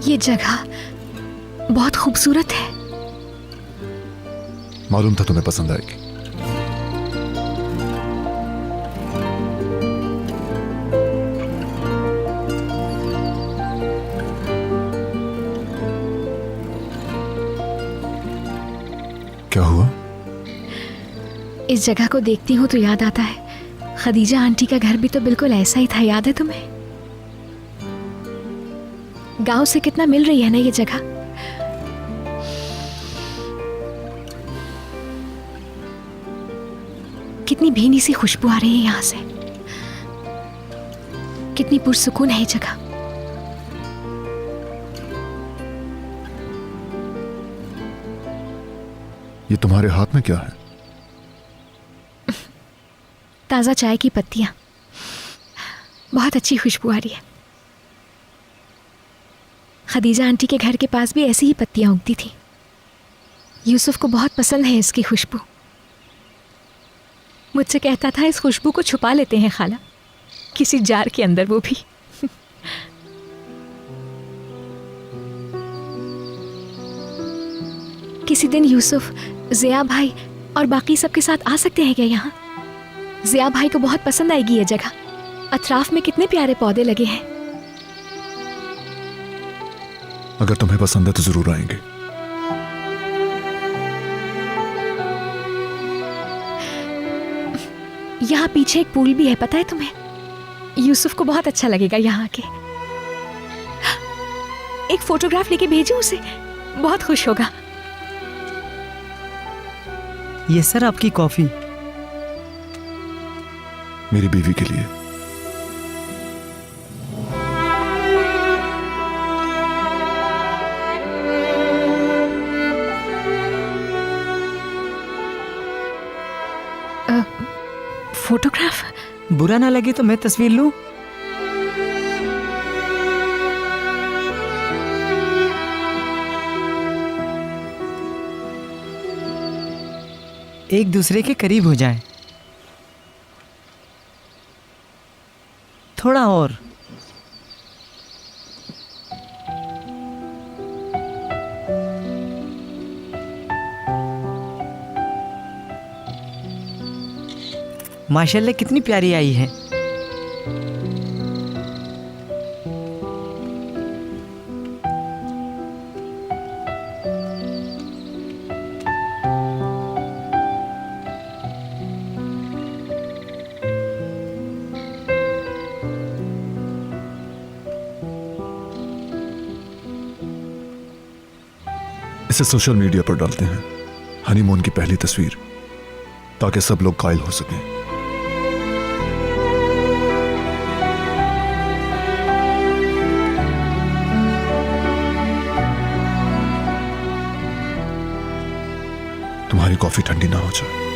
ये जगह बहुत खूबसूरत है। मालूम था तुम्हें पसंद आएगी। क्या हुआ? इस जगह को देखती हूँ तो याद आता है खदीजा आंटी का घर भी तो बिल्कुल ऐसा ही था, याद है तुम्हें? गांव से कितना मिल रही है ना ये जगह। कितनी भीनी सी खुशबू आ रही है यहां से, कितनी पुरसुकून है ये जगह। ये तुम्हारे हाथ में क्या है? ताजा चाय की पत्तियां, बहुत अच्छी खुशबू आ रही है। खदीजा आंटी के घर के पास भी ऐसी ही पत्तियां उगती थी। यूसुफ को बहुत पसंद है इसकी खुशबू। मुझसे कहता था इस खुशबू को छुपा लेते हैं खाला, किसी जार के अंदर, वो भी। किसी दिन यूसुफ, जिया भाई और बाकी सबके साथ आ सकते हैं क्या यहाँ? जिया भाई को बहुत पसंद आएगी ये जगह। अतराफ में कितने प्यारे पौधे लगे हैं। अगर तुम्हें पसंद है तो जरूर आएंगे। यहाँ पीछे एक पूल भी है, पता है तुम्हें? यूसुफ को बहुत अच्छा लगेगा यहाँ आके। एक फोटोग्राफ लेके भेजूं उसे, बहुत खुश होगा। ये सर आपकी कॉफी। मेरी बीवी के लिए। फोटोग्राफ? बुरा ना लगे तो मैं तस्वीर लूं? एक दूसरे के करीब हो जाए, थोड़ा और। माशाल्लाह कितनी प्यारी आई है। इसे सोशल मीडिया पर डालते हैं, हनीमून की पहली तस्वीर, ताकि सब लोग कायल हो सकें। तुम्हारी कॉफी ठंडी ना हो जाए।